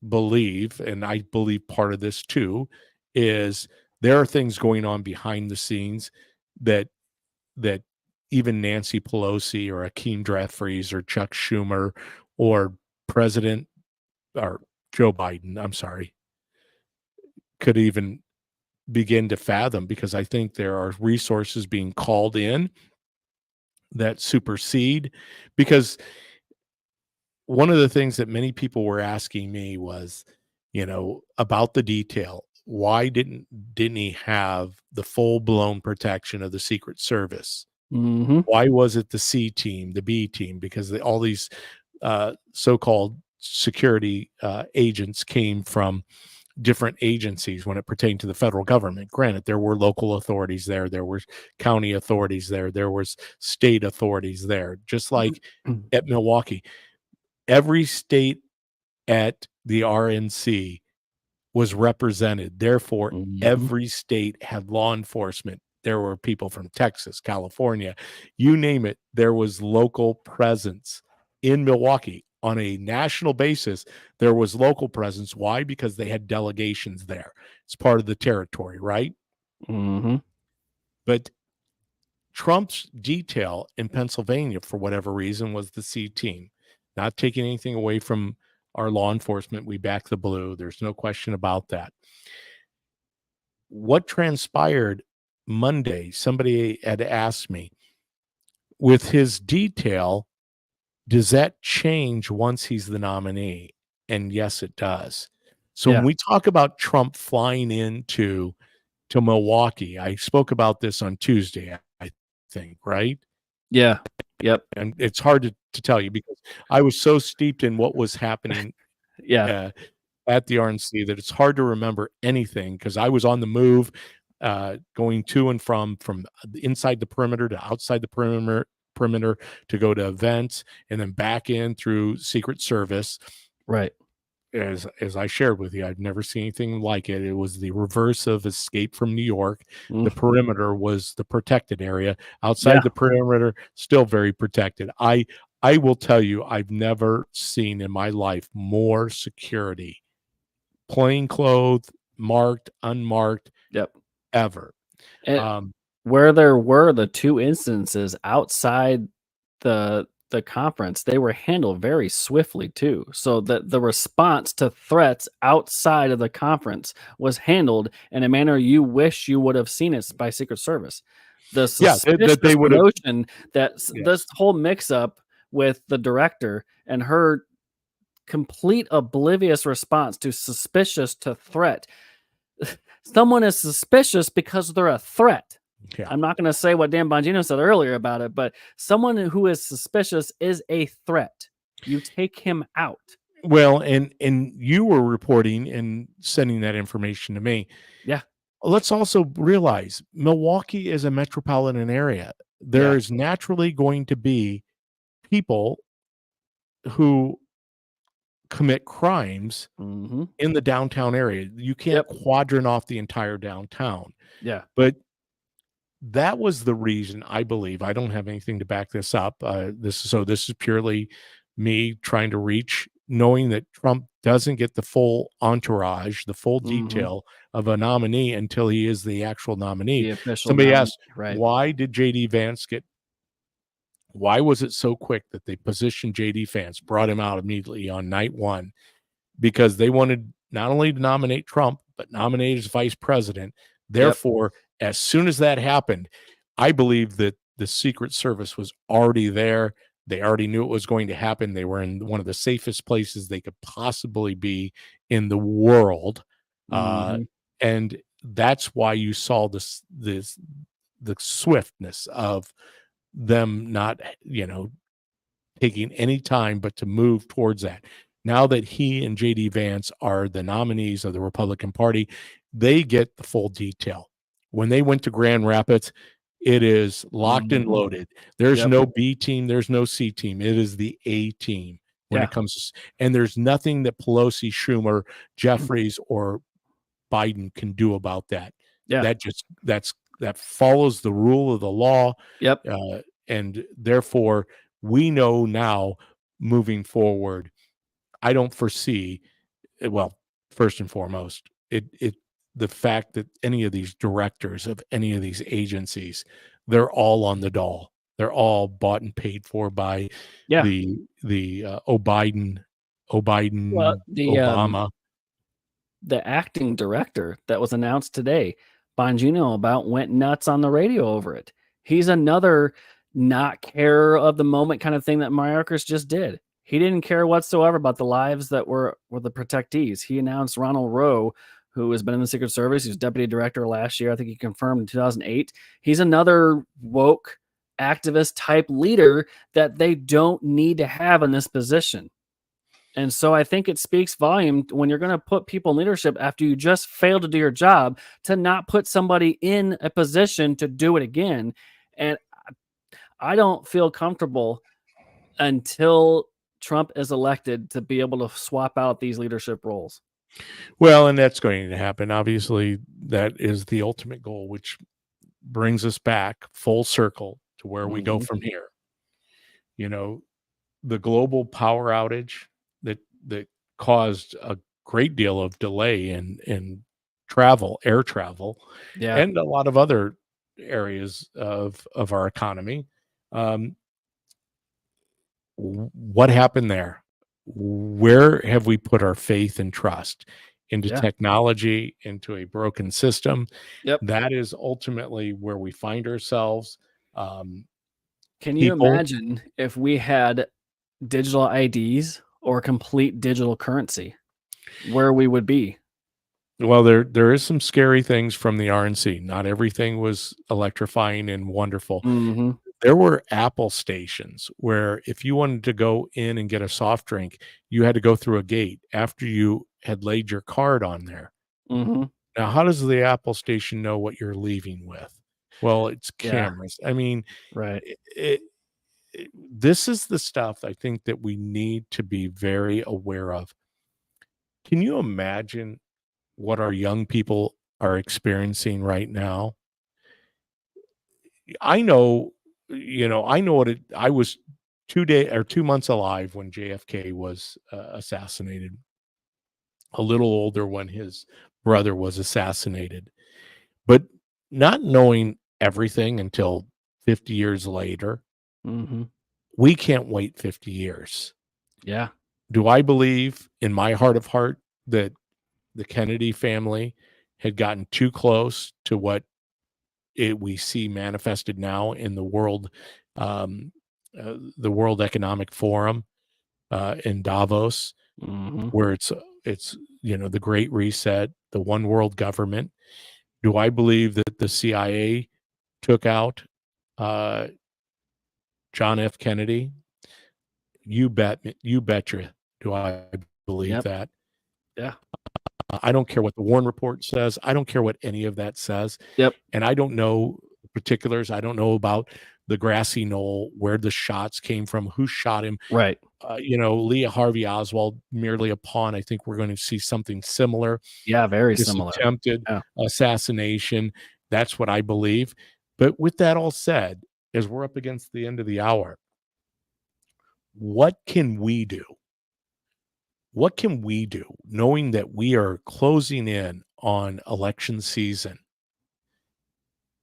believe, and I believe part of this too, is there are things going on behind the scenes that even Nancy Pelosi or Hakeem Jeffries or Chuck Schumer or President or Joe Biden, I'm sorry, could even begin to fathom, because I think there are resources being called in that supersede. Because one of the things that many people were asking me was, about the detail. Why didn't he have the full-blown protection of the Secret Service? Mm-hmm. Why was it the C team, the B team? Because all these so-called security agents came from different agencies when it pertained to the federal government. Granted, there were local authorities there, there were county authorities there was state authorities there, just like at Milwaukee. Every state at the RNC was represented. Therefore, Mhm. every state had law enforcement. There were people from Texas, California, you name it. There was local presence in Milwaukee on a national basis. There was local presence. Why? Because they had delegations there. It's part of the territory, right? Mm-hmm. But Trump's detail in Pennsylvania, for whatever reason, was the C team. Not taking anything away from our law enforcement. We back the blue. There's no question about that. What transpired Monday, somebody had asked me, with his detail, does that change once he's the nominee? And yes, it does. So Yeah. when we talk about Trump flying into Milwaukee, I spoke about this on Tuesday, I think, right? Yeah. Yep. And it's hard to tell you because I was so steeped in what was happening Yeah. at the RNC that it's hard to remember anything, because I was on the move, going to and from inside the perimeter to outside the perimeter to go to events and then back in through Secret Service. Right. As I shared with you, I've never seen anything like it. It was the reverse of Escape from New York. The Mhm. perimeter was the protected area. Outside Yeah. the perimeter, still very protected. I will tell you, I've never seen in my life more security, plain clothes, marked, unmarked, Yep. ever. And where there were the two instances outside the conference, they were handled very swiftly too. So that the response to threats outside of the conference was handled in a manner you wish you would have seen it by Secret Service. The Yeah, that they suspicious would have. notion that Yes. this whole mix-up with the director and her complete oblivious response to suspicious to threat. Someone is suspicious because they're a threat. Yeah. I'm not going to say what Dan Bongino said earlier about it, but someone who is suspicious is a threat. You take him out. Well, and you were reporting and sending that information to me. Yeah. Let's also realize Milwaukee is a metropolitan area. There's naturally going to be people who commit crimes Mm-hmm. in the downtown area. You can't quadrant off the entire downtown. Yeah. But that was the reason, I believe. I don't have anything to back this up. This is purely me trying to reach, knowing that Trump doesn't get the full entourage, the full detail of a nominee until he is the actual nominee. The official Somebody nominee, asked, right. why did JD Vance why was it so quick that they positioned JD Vance, brought him out immediately on night one? Because they wanted not only to nominate Trump, but nominate as vice president. Therefore, as soon as that happened, I believe that the Secret Service was already there. They already knew it was going to happen. They were in one of the safest places they could possibly be in the world. And that's why you saw the swiftness of them not, taking any time but to move towards that. Now that he and JD Vance are the nominees of the Republican Party, they get the full detail. When they went to Grand Rapids, it is locked and loaded. There's no B team, there's no C team. It is the A team when it comes to, and there's nothing that Pelosi, Schumer, Jeffries, or Biden can do about that. Yeah. That follows the rule of the law. Yep. And therefore, we know now moving forward, I don't foresee, well, first and foremost, the fact that any of these directors of any of these agencies, they're all on the dole. They're all bought and paid for by the Biden, Well, Obama. the acting director that was announced today Bongino about went nuts on the radio over it. He's another not care of the moment kind of thing that Mayorkas just did. He didn't care whatsoever about the lives that were the protectees. He announced Ronald Rowe, who has been in the Secret Service. He was deputy director last year. I think he confirmed in 2008. He's another woke activist type leader that they don't need to have in this position. And so I think it speaks volume when you're going to put people in leadership after you just failed to do your job to not put somebody in a position to do it again. And I don't feel comfortable until Trump is elected to be able to swap out these leadership roles. Well, and that's going to happen. Obviously, that is the ultimate goal, which brings us back full circle to where we go from here. You know, the global power outage that caused a great deal of delay in travel, air travel, Yeah. and a lot of other areas of our economy. What happened there? Where have we put our faith and trust? Into Yeah. technology, into a broken system. Yep. That is ultimately where we find ourselves. Can you people- imagine if we had digital IDs or complete digital currency, where we would be? Well, there is some scary things from the RNC. Not everything was electrifying and wonderful. Mm-hmm. There were Apple stations where if you wanted to go in and get a soft drink, you had to go through a gate after you had laid your card on there. Mm-hmm. Now, how does the Apple station know what you're leaving with? Well, it's Yeah. cameras. I mean, Right. this is the stuff I think that we need to be very aware of. Can you imagine what our young people are experiencing right now? I know I was 2 months alive when JFK was assassinated, a little older when his brother was assassinated, but not knowing everything until 50 years later, Mm-hmm. we can't wait 50 years. Yeah. Do I believe in my heart of heart that the Kennedy family had gotten too close to what we see manifested now in the World Economic Forum in Davos, Mm-hmm. where it's the Great Reset, the one world government? Do I believe that the CIA took out John F. Kennedy? You betcha. Do I believe Yep. that? Yeah. I don't care what the Warren Report says. I don't care what any of that says. Yep. And I don't know the particulars. I don't know about the grassy knoll, where the shots came from, who shot him. Right. Leah Harvey Oswald, merely a pawn. I think we're going to see something similar. Yeah. Very This similar. attempted Yeah. assassination. That's what I believe. But with that all said, as we're up against the end of the hour, what can we do? What can we do, knowing that we are closing in on election season?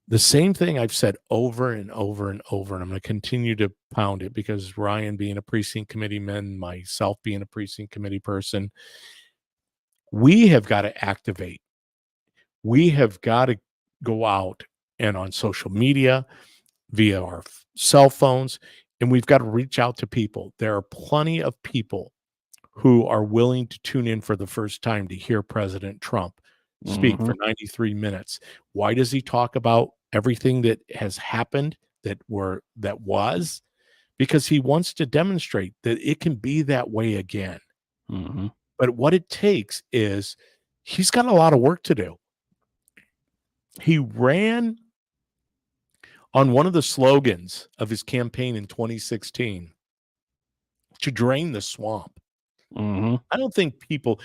The same thing I've said over and over and over, and I'm going to continue to pound it because Ryan being a precinct committee man, myself being a precinct committee person, we have got to activate. We have got to go out and on social media, via our cell phones, and we've got to reach out to people. There are plenty of people who are willing to tune in for the first time to hear President Trump speak for 93 minutes. Why does he talk about everything that has happened that was? Because he wants to demonstrate that it can be that way again. Mm-hmm. But what it takes is he's got a lot of work to do. He ran on one of the slogans of his campaign in 2016 to drain the swamp. Mm-hmm. I don't think people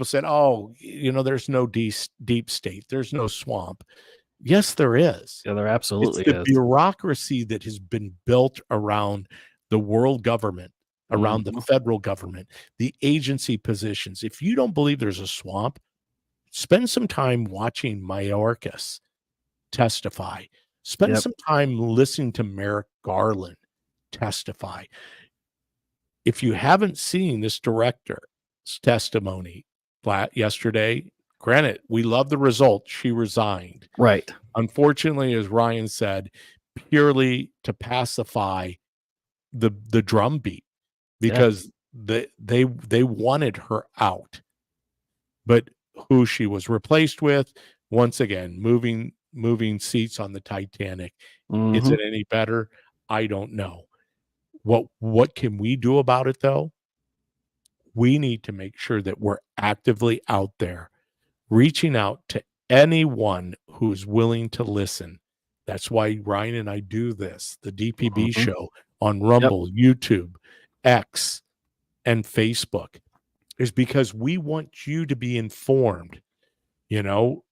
said, there's no deep state. There's no swamp. Yes, there is. Yeah, there absolutely It's the is. bureaucracy that has been built around the world government, around the federal government, the agency positions. If you don't believe there's a swamp, spend some time watching Mayorkas testify. Spend some time listening to Merrick Garland testify. If you haven't seen this director's testimony yesterday, Granted, we love the result. She resigned. Right. Unfortunately, as Ryan said, purely to pacify the drumbeat, because they wanted her out. But who she was replaced with, once again, moving seats on the Titanic. Is Mhm. it any better? I don't know. What can we do about it, though? We need to make sure that we're actively out there, reaching out to anyone who's willing to listen. That's why Ryan and I do this, the DPB Mhm. show on Yep. Rumble, YouTube, X, and Facebook, is because we want you to be informed. You know,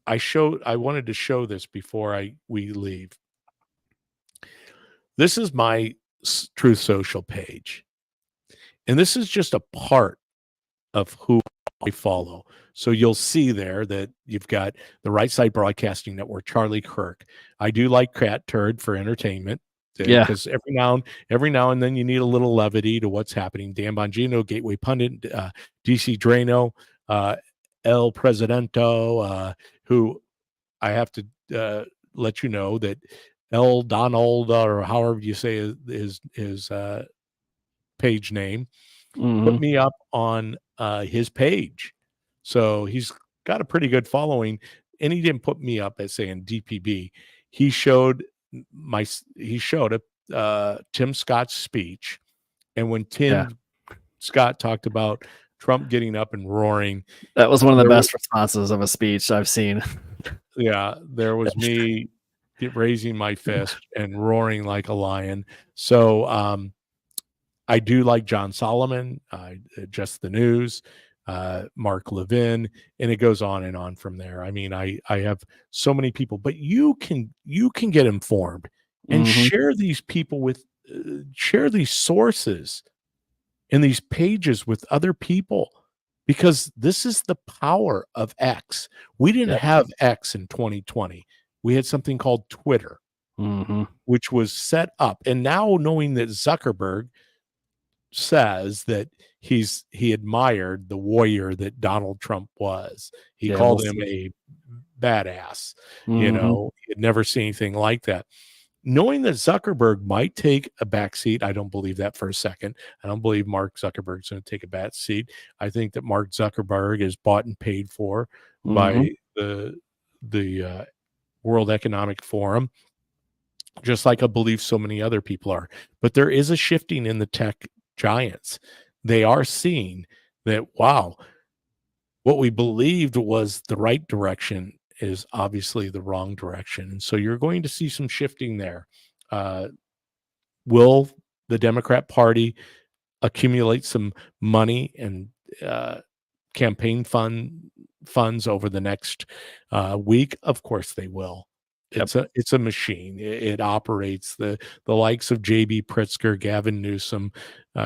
I wanted to show this before we leave. This is my Truth Social page. And this is just a part of who I follow. So you'll see there that you've got the Right Side Broadcasting Network, Charlie Kirk. I do like Cat Turd for entertainment, Yeah. because every now and then you need a little levity to what's happening. Dan Bongino, Gateway Pundit, DC Drano, El Presidento, who I have to let you know that El Donald, or however you say his page name, put Mhm. me up on his page. So he's got a pretty good following, and he didn't put me up as saying DPB. He showed Tim Scott's speech, and when Tim Yeah. Scott talked about Trump getting up and roaring, That was one of the there best responses of a speech I've seen. there was me raising my fist and roaring like a lion. So I do like John Solomon, Just the News, Mark Levin, and it goes on and on from there. I mean, I have so many people, but you can get informed and Mhm. share these people with share these sources and these pages with other people, because this is the power of X. We didn't Yep. have X in 2020. We had something called Twitter, Mhm. which was set up. And now, knowing that Zuckerberg says that he admired the warrior that Donald Trump was. He Yeah, we'll called him see. a badass. Mhm. He had never seen anything like that. Knowing that Zuckerberg might take a back seat, I don't believe that for a second. I don't believe Mark Zuckerberg's going to take a back seat. I think that Mark Zuckerberg is bought and paid for Mhm. by the World Economic Forum, just like I believe so many other people are. But there is a shifting in the tech giants. They are seeing that, wow, what we believed was the right direction is obviously the wrong direction. And so you're going to see some shifting there. Will the Democrat Party accumulate some money and campaign funds over the next week? Of course they will. Yep. It's a machine. It operates. The likes of J.B. Pritzker, Gavin Newsom,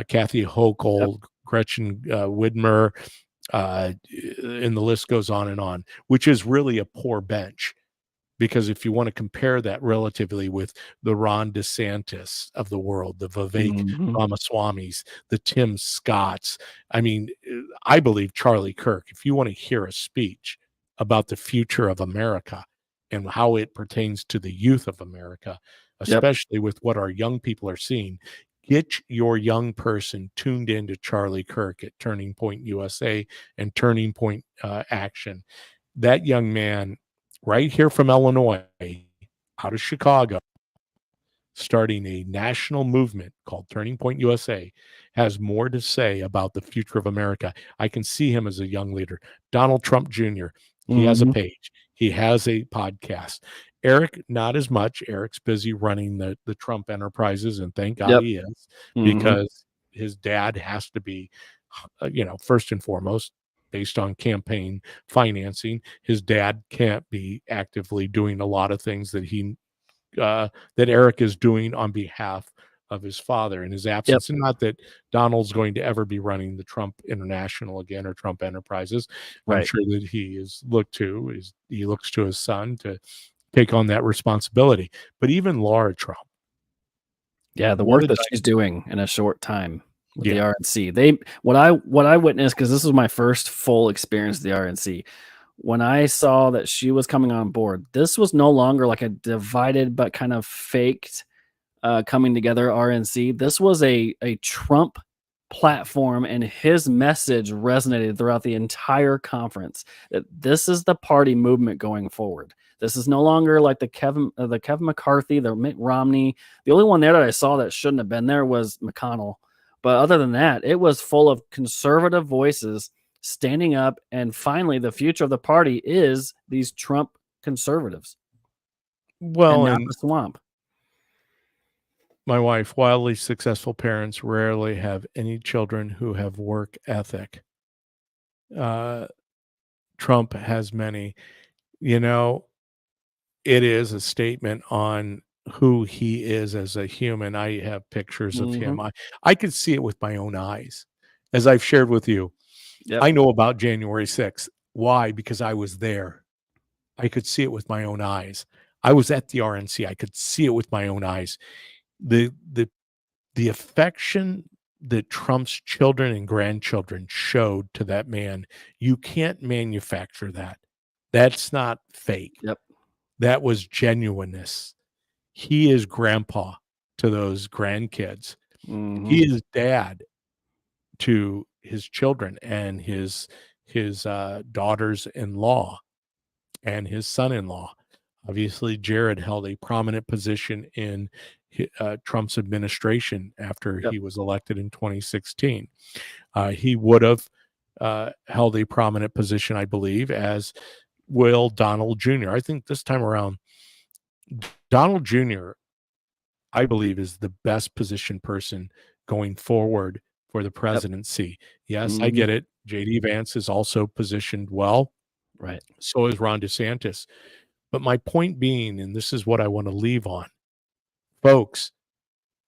Kathy Hochul, Gretchen Whitmer, and the list goes on, which is really a poor bench. Because if you want to compare that relatively with the Ron DeSantis of the world, the Vivek Mhm. Ramaswamis, the Tim Scotts, I mean, I believe Charlie Kirk, if you want to hear a speech about the future of America and how it pertains to the youth of America, Yep. especially with what our young people are seeing, get your young person tuned into Charlie Kirk at Turning Point USA and Turning Point Action. That young man right here from Illinois, out of Chicago, starting a national movement called Turning Point USA, has more to say about the future of America. I can see him as a young leader. Donald Trump Jr., he has a Mhm. page. He has a podcast. Eric, not as much. Eric's busy running the Trump enterprises, and thank God Yep. he is, Mhm. because his dad has to be, first and foremost, based on campaign financing. His dad can't be actively doing a lot of things that that Eric is doing on behalf of his father in his Yep. absence. And not that Donald's going to ever be running the Trump International again or Trump Enterprises. I'm Right. sure that he looks to his son to take on that responsibility. But even Laura Trump, Yeah, the what work did that she's doing in a short time. with the RNC. What I witnessed, because this was my first full experience with the RNC. When I saw that she was coming on board, this was no longer like a divided but kind of faked coming together RNC. This was a Trump platform, and his message resonated throughout the entire conference. That this is the party movement going forward. This is no longer like the Kevin McCarthy, the Mitt Romney. The only one there that I saw that shouldn't have been there was McConnell. But other than that, it was full of conservative voices standing up. And finally, the future of the party is these Trump conservatives. Well, and not and the swamp. my wife, wildly successful parents rarely have any children who have work ethic. Trump has many. You know, it is a statement on who he is as a human. I have pictures of him. I could see it with my own eyes. As I've shared with you, Yep. I know about January 6th. Why? Because I was there. I could see it with my own eyes. I was at the RNC. I could see it with my own eyes. The affection that Trump's children and grandchildren showed to that man, you can't manufacture that. That's not fake. Yep. That was genuineness. He is grandpa to those grandkids. He is dad to his children and his daughters-in-law and his son-in-law. Obviously, Jared held a prominent position in Trump's administration after he was elected in 2016. He would have held a prominent position, I believe, as will Donald Jr. I think this time around, Donald Jr., I believe, is the best positioned person going forward for the presidency. Yes, I get it. J.D. Vance is also positioned well. Right. So is Ron DeSantis. But my point being, and this is what I want to leave on, folks,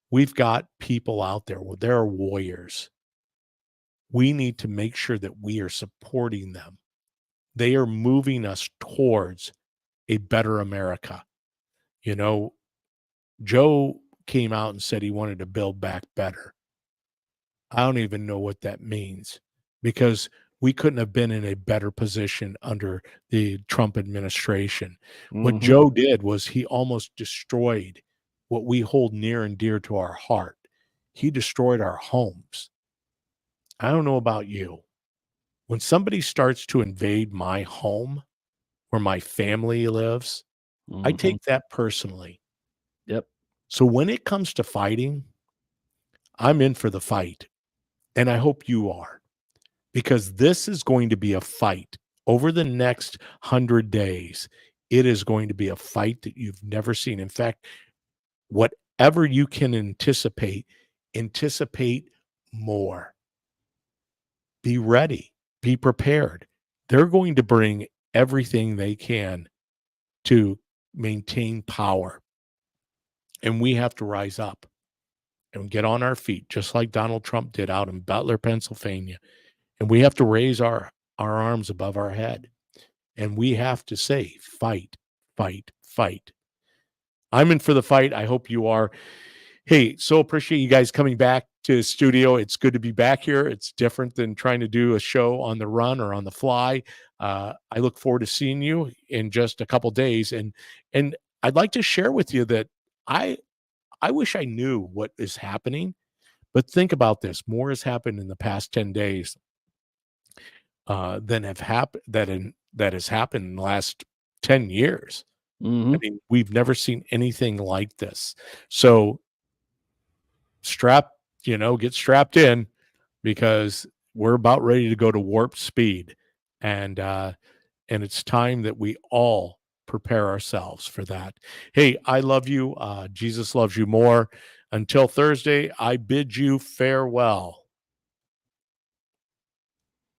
we've got people out there. Well, there are warriors. We need to make sure that we are supporting them. They are moving us towards a better America. You know, Joe came out and said he wanted to build back better. I don't even know what that means, because we couldn't have been in a better position under the Trump administration. What Joe did was he almost destroyed what we hold near and dear to our heart. He destroyed our homes. I don't know about you. When somebody starts to invade my home where my family lives, I take that personally. Yep. So when it comes to fighting, I'm in for the fight. And I hope you are, because this is going to be a fight over the next 100 days. It is going to be a fight that you've never seen. In fact, whatever you can anticipate more. Be ready. Be prepared. They're going to bring everything they can to maintain power. And we have to rise up and get on our feet, just like Donald Trump did out in Butler, Pennsylvania. And we have to raise our arms above our head. And we have to say, fight, fight, fight. I'm in for the fight. I hope you are. Hey, so appreciate you guys coming back to the studio. It's good to be back here. It's different than trying to do a show on the run or on the fly. I look forward to seeing you in just a couple days. And I'd like to share with you that I wish I knew what is happening, but think about this. More has happened in the past 10 days than has happened in the last 10 years. I mean, we've never seen anything like this. So get strapped in, because we're about ready to go to warp speed. And it's time that we all prepare ourselves for that. Hey, I love you. Jesus loves you more. Until Thursday, I bid you farewell.